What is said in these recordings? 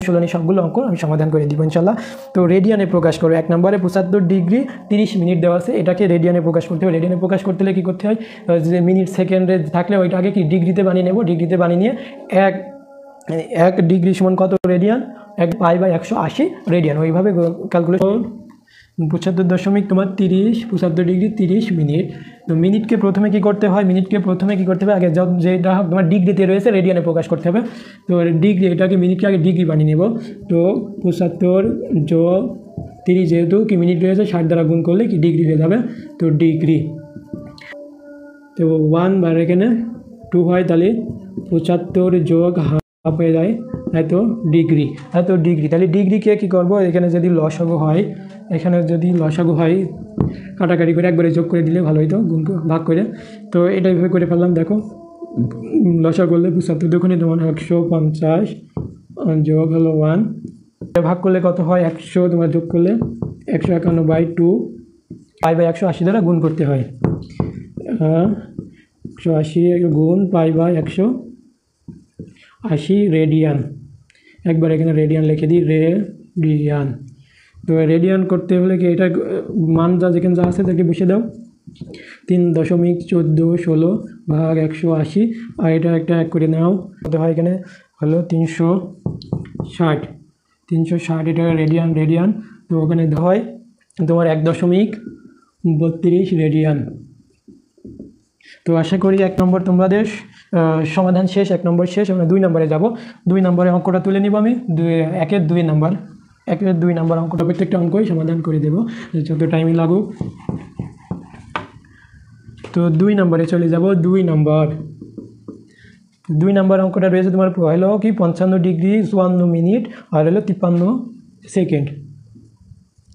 16 সবগুলো অঙ্ক আমি সমাধান করে দিব ইনশাল্লাহ। তো রেডিয়ানে প্রকাশ করো। 1 নম্বরে 75 ডিগ্রি 30 মিনিট দেওয়া আছে, এটাকে রেডিয়ানে প্রকাশ করতে হবে। রেডিয়ানে প্রকাশ করতে হলে কী করতে হয়, যে মিনিট সেকেন্ডে থাকলে ওইটাকে কি ডিগ্রিতে বানিয়ে নেব। ডিগ্রিতে বানিয়ে নিয়ে 1 ডিগ্রি সমান কত রেডিয়ান, 1 π/180 রেডিয়ান, ওইভাবে ক্যালকুলেশন। 75 তোমার 30 75 ডিগ্রি 30 মিনিট। তো মিনিটকে প্রথমে কি করতে হয়, আগে যেটা তোমার ডিগ্রিতে রয়েছে রেডিয়ানে প্রকাশ করতে হবে। তো ডিগ্রি, এটাকে মিনিটকে আগে ডিগ্রি বানিয়ে নেব। তো 75 যোগ 30, যেহেতু কি মিনিট রয়েছে 60 দ্বারা গুণ করলে কি ডিগ্রি হয়ে যাবে। তো ডিগ্রি, তো 1 বার এখানে 2 হয়, তাহলে 75 যোগ হাফ হয়ে যায় এত ডিগ্রি। তাহলে ডিগ্রিকে কী করবো, এখানে যদি লসাগু হয়, কাটাকাটি করে একবারে যোগ করে দিলে ভালো হইতো, গুণ ভাগ করে। তো এটা এইভাবে করে ফেললাম। দেখো লসাগু করলে 75 দুগুণে তোমার 150 যোগ হলো 1, ভাগ করলে কত হয় 100, তোমার যোগ করলে 151/2 π/180 দ্বারা গুণ করতে হয়। 180 গুণ π/180 রেডিয়ান। একবার এখানে রেডিয়ান লিখে দিই, রেডিয়ান। তো রেডিয়ান করতে হলে কি এটা মান যেখানে যা আছে তাকে বসে দাও, 3.1416 ভাগ 180, আর এটা একটা এক করে নাও, কত হয় এখানে হলো 360, এটা রেডিয়ান। তো ওখানে হয় তোমার 1.32 রেডিয়ান। তো আশা করি 1 নম্বর তোমাদের সমাধান শেষ, 1 নম্বর শেষ। আমরা 2 নম্বরে যাব। 2 নম্বরে অঙ্কটা তুলে নিব আমি, 1-এর 2 নম্বর অঙ্কটা প্রত্যেকটা অঙ্কই সমাধান করে দেব, যত টাইমই লাগুক। তো 2 নম্বরে চলে যাব। 2 নম্বর অঙ্কটা রয়েছে তোমার হলো কি 55 ডিগ্রি 54 মিনিট আর হলো 53 সেকেন্ড।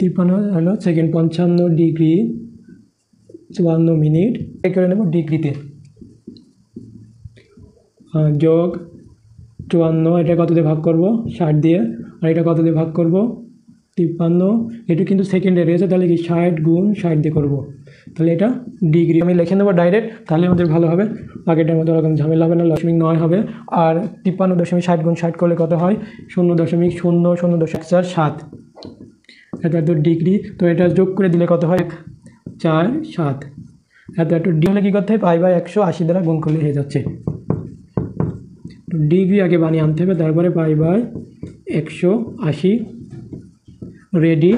55 ডিগ্রি 54 মিনিট করে নেব ডিগ্রিতে, যোগ 54, এটা কত দিয়ে ভাগ করব 60 দিয়ে, আর এটা কত দিয়ে ভাগ করব 53, এটা কিন্তু সেকেন্ডে রয়েছে, তাহলে কি 60 গুণ 60 দিয়ে করব, তাহলে এটা ডিগ্রি আমি লিখে নেব ডাইরেক্ট, তাহলে আমাদের ভালো হবে। আগেটার মতো ওরকম ঝামেলা হবে না, 0.9 হবে। আর 53.60 গুণ 60 করলে কত হয় 0.0007, এটা তো ডিগ্রি। তো এটা যোগ করে দিলে কত হয় 4-7, এত ডি হলে কী করতে হয় π/180 দ্বারা গুণ করলে হয়ে যাচ্ছে। তো ডিগ্রি আগে বানিয়ে আনতে হবে, তারপরে π/180 রেডি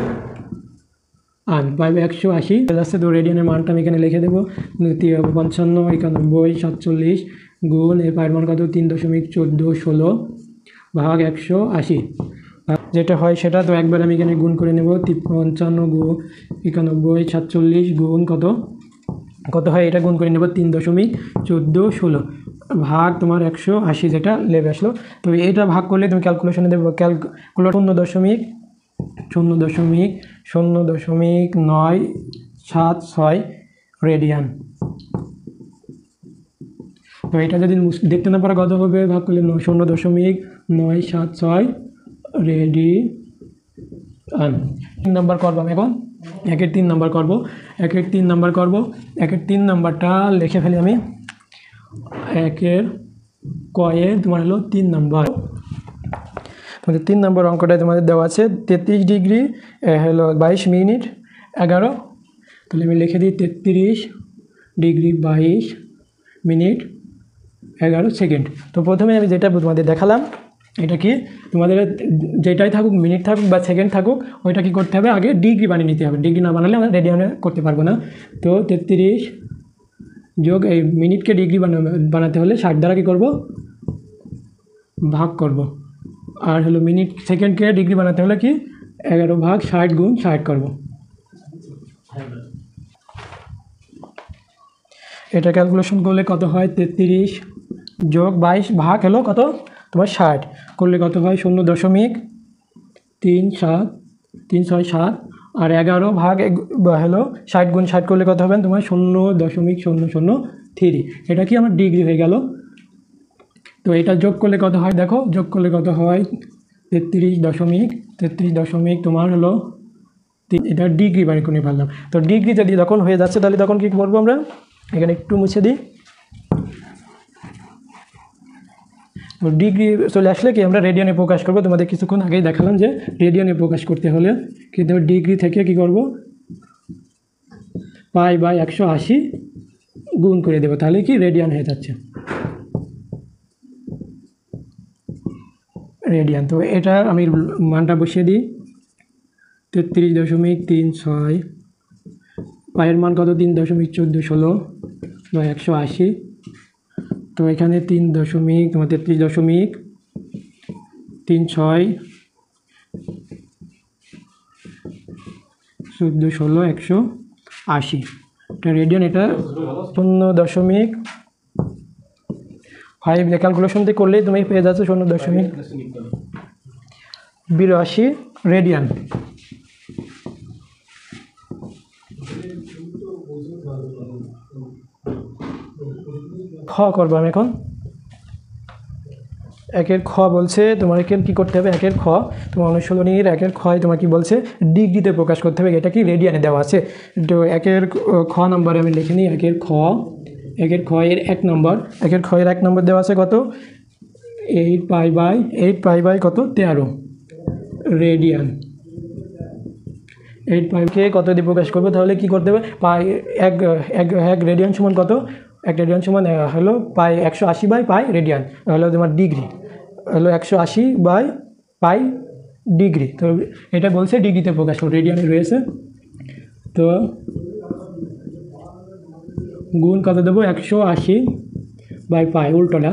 আন, 180 যাচ্ছে। তো রেডিয়ানের মানটা আমি এখানে লিখে দেবো, 55, 91, 47 গুণ এর পায়ের মান কত 3.1416 ভাগ 180, যেটা হয় সেটা। তো একবার আমি এখানে গুণ করে নেব, 55 গুণ 91, 47 গুণ কত হয়, এটা গুণ করে নেব 3.1416 ভাগ তোমার 180, যেটা লেবে আসলো। তো এটা ভাগ করলে তুমি ক্যালকুলেশনে দেবো, ক্যালকুলেট 0.00976 রেডিয়ান। তো এটা যদি দেখতে না পারা কত হবে, ভাগ করলে 0.976 রেডিয়ান। 3 নম্বর করবো আমি এখন, 1-এর 3 নম্বর করবো। 1-এর 3 নম্বরটা লিখে ফেলি আমি। 1-এর কয়ে তোমার হলো 3 নম্বর। তোমাদের 3 নম্বর অঙ্কটায় তোমাদের দেওয়া আছে 33 ডিগ্রি হলো 22 মিনিট 11, তাহলে আমি লিখে দিই 33 ডিগ্রি 22 মিনিট 11 সেকেন্ড। তো প্রথমে আমি যেটা তোমাদের দেখালাম, এটা কি তোমাদের যেটাই থাকুক, মিনিট থাকুক বা সেকেন্ড থাকুক, ওইটা কি করতে হবে আগে ডিগ্রি বানিয়ে নিতে হবে। ডিগ্রি না বানালে আমরা রেডিয়ানে করতে পারবো না। তো 33 যোগ এই মিনিটকে ডিগ্রি বানাতে হলে 60 দ্বারা কী করবো ভাগ করব, আর হলো মিনিট সেকেন্ডকে ডিগ্রি বানাতে হলে কি 11 ভাগ 60 গুণ 60 করব। এটা ক্যালকুলেশন করলে কত হয় 33 যোগ 22 ভাগ হলো কত তোমার 60 করলে কত হয় 0.367 আর 11 ভাগ হলো 60 গুণ 60 করলে কত হবে তোমার 0.003, এটা কি আমার ডিগ্রি হয়ে গেল। তো এটা যোগ করলে কত হয় দেখো, যোগ করলে কত হয় 33 তোমার হলো, এটা ডিগ্রি বাড়ি করে ফেললাম। তো ডিগ্রি যদি যখন হয়ে যাচ্ছে তাহলে তখন কী করবো আমরা, এখানে একটু মুছে দিই, তো ডিগ্রি চলে আসলে কি আমরা রেডিয়ানে প্রকাশ করব। তোমাদের কিছুক্ষণ আগেই দেখালাম যে রেডিয়ানে প্রকাশ করতে হলে কিন্তু ডিগ্রি থেকে কি করব, π/180 গুণ করে দেবো, তাহলে কি রেডিয়ান হয়ে যাচ্ছে রেডিয়ান। তো এটা আমি মানটা বসিয়ে দিই 33.36, পায়ের মান কত 3.1416/180। তো এখানে 3.33.1416/180 এটা রেডিয়ান। এটা 0.5 ক্যালকুলেশন দিয়ে করলেই তুমি পেয়ে যাচ্ছ 0.82 রেডিয়ান। খ করবো আমি এখন। একের খ বলছে তোমার একের কী করতে হবে, একের খ তোমার অনুশীলনীর একের খয় তোমার কি বলছে ডিগ্রিতে প্রকাশ করতে হবে, এটা কি রেডিয়ানে দেওয়া আছে। তো একের খ নম্বরে আমি লিখে নিই একের খ এর 1 নম্বর, একের খয়ের 1 নম্বর দেওয়া আছে কত 8π/8π কত 13 রেডিয়ান। 8πকে কত দিয়ে প্রকাশ করবো, তাহলে কি করতে হবে এক রেডিয়ান সমান কত, এক রেডিয়ান সমান হলো 180/π রেডিয়ান হলো তোমার ডিগ্রি, হলো 180/π ডিগ্রি। তো এটা বলছে ডিগ্রিতে প্রকাশ করো, রেডিয়ানে রয়েছে। তো গুণ কত দেবো 180/π উল্টোটা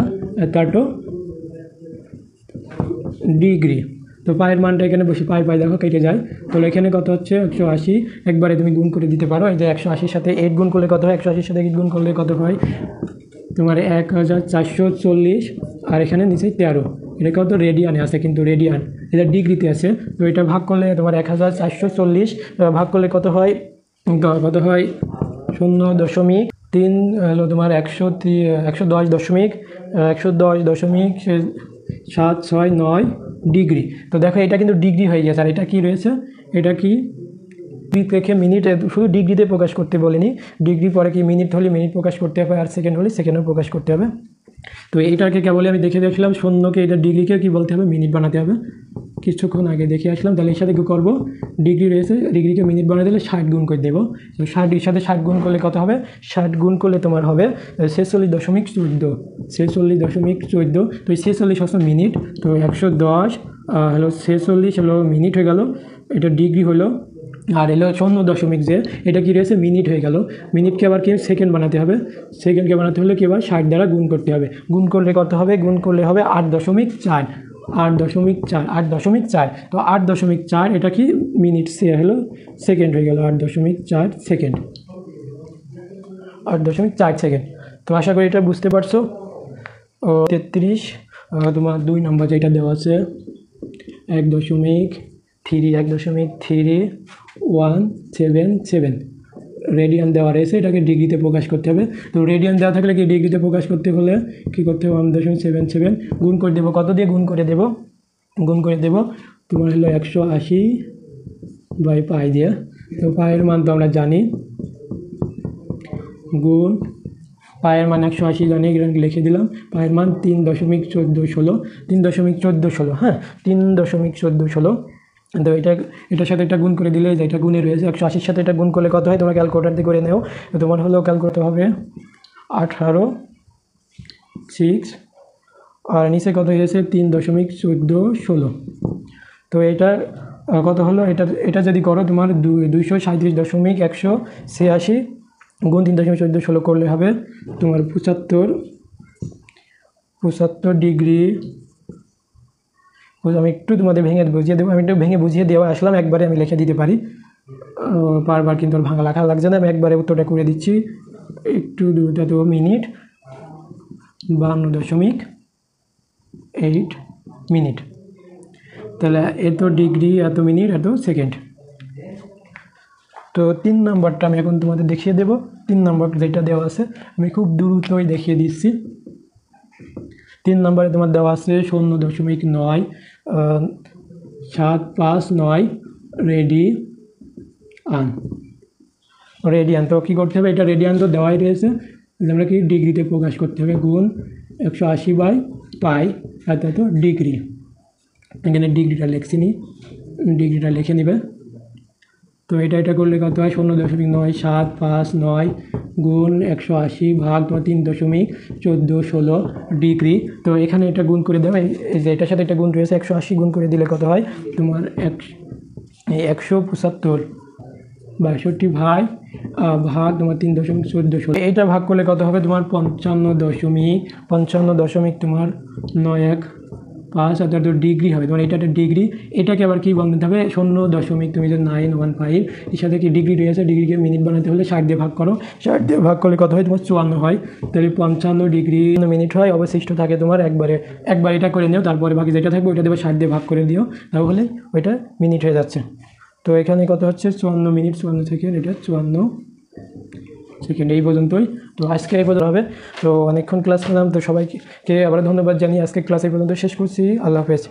তারটো ডিগ্রি। তো পায়ের মানটা এখানে বসে পাই দেখো কেটে যায়, তাহলে এখানে কত হচ্ছে 180, একবারে তুমি গুণ করে দিতে পারো। এই যে 180-র সাথে 8 গুণ করলে কত হয়, 180-র সাথে 8 গুণ করলে কত হয় তোমার 1440, আর এখানে নিচে 13, এটা কত রেডিয়ানে আছে, কিন্তু রেডিয়ান এটা ডিগ্রিতে আছে। তো এটা ভাগ করলে তোমার 1440 ভাগ করলে কত হয় 0.3 হলো তোমার 110.769 ডিগ্রি। তো দেখো এটা কিন্তু ডিগ্রি হয়ে গেছে, আর এটা কি রয়েছে, এটা কি ডিগ্রি থেকে মিনিটে, শুধু ডিগ্রিতে প্রকাশ করতে বলিনি, ডিগ্রি পরে কি মিনিট হলে মিনিট প্রকাশ করতে হবে, আর সেকেন্ড হলে সেকেন্ডও প্রকাশ করতে হবে। তো এইটাকে কেবল আমি দেখে দেখলাম, শূন্যকে এটা ডিগ্রিকে কি বলতে হবে মিনিট বানাতে হবে, কিছুক্ষণ আগে দেখে আসলাম। তাহলে এর সাথে কী করবো, ডিগ্রি রয়েছে, ডিগ্রিকে মিনিট বানাতে দিলে 60 গুণ করে দেবো। 60-এর সাথে 60 গুণ করলে কত হবে, 60 গুণ করলে তোমার হবে 46.14, 46.14। তো 46 হচ্ছে মিনিট, তো 110 হলো 46 হলো মিনিট হয়ে গেল, এটা ডিগ্রি হলো। আর এলো 0.0 যে এটা কি রয়েছে মিনিট হয়ে গেল, মিনিটকে আবার কি সেকেন্ড বানাতে হবে, সেকেন্ডকে বানাতে হলে কি আবার 60 দ্বারা গুণ করতে হবে, গুণ করলে কত হবে, গুণ করলে হবে 8.4, 8.4। তো 8.4 এটা কি মিনিট, সে হলো সেকেন্ড হয়ে গেল, 8.4 সেকেন্ড, 8.4 সেকেন্ড। তো আশা করি এটা বুঝতে পারছো। 33 তোমার 2 নম্বর যেটা দেওয়া আছে 1.3 রেডিয়ান দেওয়া রয়েছে, এটাকে ডিগ্রিতে প্রকাশ করতে হবে। তো রেডিয়ান দেওয়া থাকলে কি ডিগ্রিতে প্রকাশ করতে হলে কী করতে হবে, 1.77 গুণ করে দেবো, কত দিয়ে গুণ করে দেবো তোমার হলো 180/π দিয়ে। তো পায়ের মান তো আমরা জানি, গুণ পায়ের মান 180 জানি, লিখে দিলাম। পায়ের মান 3.1416, হ্যাঁ 3.1416। তো এটার সাথে এটা গুণ করে দিলে, এটা গুণে রয়েছে 180-র সাথে এটা গুণ করলে কত হয়, তোমরা ক্যালকুলেটার দিয়ে করে নেও। তোমার হলো ক্যালকুলেট হবে 18/6, আর নিচে কত হয়েছে 3.1416। তো এটা কত হলো, এটা যদি করো তোমার 237.186 গুণ 3.1416 করলে হবে তোমার 75 ডিগ্রি। আমি একটু তোমাদের ভেঙে বুঝিয়ে দেবো, আমি একটু ভেঙে বুঝিয়ে দেওয়া আসলাম, একবারে আমি লিখে দিতে পারি, বারবার কিন্তু ভাঙা লেখা লাগছে না, আমি একবারে উত্তরটা করে দিচ্ছি। একটু দুটা তো মিনিট 52.8 মিনিট, তাহলে এত ডিগ্রি, এত মিনিট, এত সেকেন্ড। তো 3 নম্বরটা আমি এখন তোমাদের দেখিয়ে দেবো। 3 নম্বর যেটা দেওয়া আছে আমি খুব দ্রুতই দেখিয়ে দিচ্ছি। 3 নম্বরে তোমার দেওয়া আছে 0.759 রেডিয়ান। তো কী করতে হবে, এটা রেডিয়ান তো দেওয়াই রয়েছে, আমরা কি ডিগ্রিতে প্রকাশ করতে হবে, গুণ 180/পাই এত ডিগ্রি। এখানে ডিগ্রিটা লিখছি নি, ডিগ্রিটা লিখে নেবে। তো এটা করলে কত হয় 0.97559 গুণ 180 ভাগ তোমার 3.1416 ডিগ্রি। তো এখানে এটা গুণ করে দেওয়া, এই যে এটার সাথে এটা গুণ রয়েছে, 180 গুণ করে দিলে কত হয় তোমার 175 ভাগ তোমার 3.1416। এইটা ভাগ করলে কত হবে তোমার 55.55 তোমার 915 অর্থাৎ ডিগ্রি হবে তোমার। এটা একটা ডিগ্রি, এটাকে আবার কি বানাতে হবে 0. তুমি যে 915 এর সাথে কি ডিগ্রি রয়েছে, ডিগ্রিকে মিনিট বানাতে হলে 60 দিয়ে ভাগ করো, 60 দিয়ে ভাগ করলে কত হয় তোমার 54 হয়। তাহলে 55 ডিগ্রি মিনিট হয়, অবশিষ্ট থাকে তোমার একবার এটা করে নিও, তারপরে বাকি যেটা থাকবে ওইটা দেবে 60 দিয়ে ভাগ করে দিও, তাহলে ওইটা মিনিট হয়ে যাচ্ছে। তো এখানে কত হচ্ছে 54 মিনিট 54 সেকেন্ড, এটা 54 সেকেন্ড। এই পর্যন্তই, তো আজকে এই পর্যন্ত হবে। তো অনেকক্ষণ ক্লাস করলাম, তো সবাইকে আবার ধন্যবাদ জানিয়ে আজকে ক্লাস এই পর্যন্ত শেষ করছি। আল্লাহ হাফেজ।